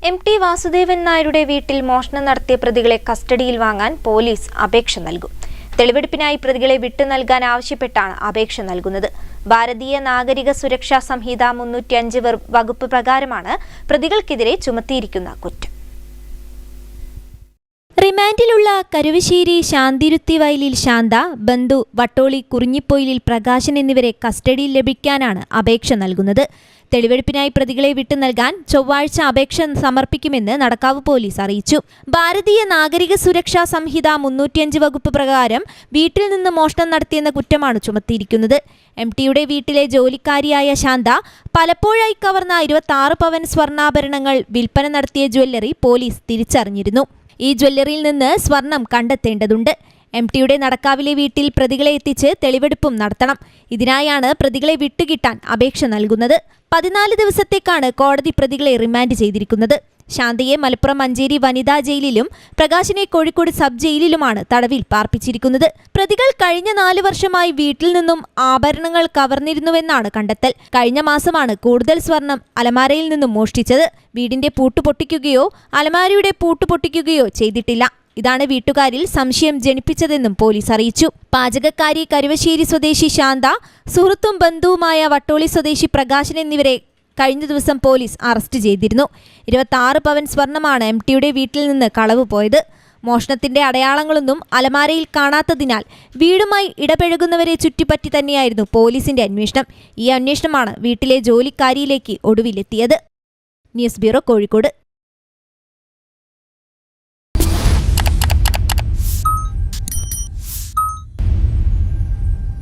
എം.ടി. വാസുദേവൻ നായരുടെ വീട്ടിൽ മോഷണം നടത്തിയ പ്രതികളെ കസ്റ്റഡിയിൽ വാങ്ങാൻ പോലീസ് അപേക്ഷ നൽകും. തെളിവെടുപ്പിനായി പ്രതികളെ വിട്ടു നൽകാൻ ആവശ്യപ്പെട്ടാണ് അപേക്ഷ നൽകുന്നത്. ഭാരതീയ നാഗരിക സുരക്ഷാ സംഹിത 305 വകുപ്പ് പ്രകാരമാണ് പ്രതികൾക്കെതിരെ ചുമത്തിയിരിക്കുന്ന കുറ്റം. റിമാൻഡിലുള്ള കരുവശ്ശേരി ശാന്തിരുത്തി വയലിൽ ശാന്ത, ബന്ധു വട്ടോളി കുറിഞ്ഞിപ്പൊയിലിൽ പ്രകാശൻ എന്നിവരെ കസ്റ്റഡിയിൽ ലഭിക്കാനാണ് അപേക്ഷ നൽകുന്നത്. തെളിവെടുപ്പിനായി പ്രതികളെ വിട്ടു നൽകാൻ ചൊവ്വാഴ്ച അപേക്ഷ സമർപ്പിക്കുമെന്ന് നടക്കാവ് പോലീസ് അറിയിച്ചു. ഭാരതീയ നാഗരിക സുരക്ഷാ സംഹിത 305 വകുപ്പ് പ്രകാരം വീട്ടിൽ നിന്ന് മോഷണം നടത്തിയെന്ന കുറ്റമാണ് ചുമത്തിയിരിക്കുന്നത്. എം.ടിയുടെ വീട്ടിലെ ജോലിക്കാരിയായ ശാന്ത പലപ്പോഴായി കവർന്ന 26 പവൻ സ്വർണ്ണാഭരണങ്ങൾ വിൽപ്പന നടത്തിയ ജ്വല്ലറി പോലീസ് തിരിച്ചറിഞ്ഞിരുന്നു. ഈ ജ്വല്ലറിയിൽ നിന്ന് സ്വർണം കണ്ടെത്തേണ്ടതുണ്ട്. എം.ടിയുടെ നടക്കാവിലെ വീട്ടിൽ പ്രതികളെ എത്തിച്ച് തെളിവെടുപ്പും നടത്തണം. ഇതിനായാണ് പ്രതികളെ വിട്ടുകിട്ടാൻ അപേക്ഷ നൽകുന്നത്. 14 ദിവസത്തേക്കാണ് കോടതി പ്രതികളെ റിമാൻഡ് ചെയ്തിരിക്കുന്നത്. ശാന്തയെ മലപ്പുറം മഞ്ചേരി വനിതാ ജയിലിലും പ്രകാശിനെ കോഴിക്കോട് സബ് ജയിലിലുമാണ് തടവിൽ പാർപ്പിച്ചിരിക്കുന്നത്. പ്രതികൾ കഴിഞ്ഞ 4 വർഷമായി വീട്ടിൽ നിന്നും ആഭരണങ്ങൾ കവർന്നിരുന്നുവെന്നാണ് കണ്ടെത്തൽ. കഴിഞ്ഞ മാസമാണ് കൂടുതൽ സ്വർണം അലമാരയിൽ നിന്നും മോഷ്ടിച്ചത്. വീടിന്റെ പൂട്ട് പൊട്ടിക്കുകയോ അലമാരയുടെ പൂട്ട് പൊട്ടിക്കുകയോ ചെയ്തിട്ടില്ല. ഇതാണ് വീട്ടുകാരിൽ സംശയം ജനിപ്പിച്ചതെന്നും പോലീസ് അറിയിച്ചു. പാചകക്കാരി കരുവശ്ശേരി സ്വദേശി ശാന്ത, സുഹൃത്തും ബന്ധുവുമായ വട്ടോളി സ്വദേശി പ്രകാശൻ എന്നിവരെ കഴിഞ്ഞ ദിവസം പോലീസ് അറസ്റ്റ് ചെയ്തിരുന്നു. 26 പവൻ സ്വർണമാണ് എം.ടിയുടെ വീട്ടിൽ നിന്ന് കളവ് പോയത്. മോഷണത്തിന്റെ അടയാളങ്ങളൊന്നും അലമാരയിൽ കാണാത്തതിനാൽ വീടുമായി ഇടപഴകുന്നവരെ ചുറ്റിപ്പറ്റി തന്നെയായിരുന്നു പോലീസിന്റെ അന്വേഷണം. ഈ അന്വേഷണമാണ് വീട്ടിലെ ജോലിക്കാരിയിലേക്ക് ഒടുവിലെത്തിയത്. News bureau, Kozhikode.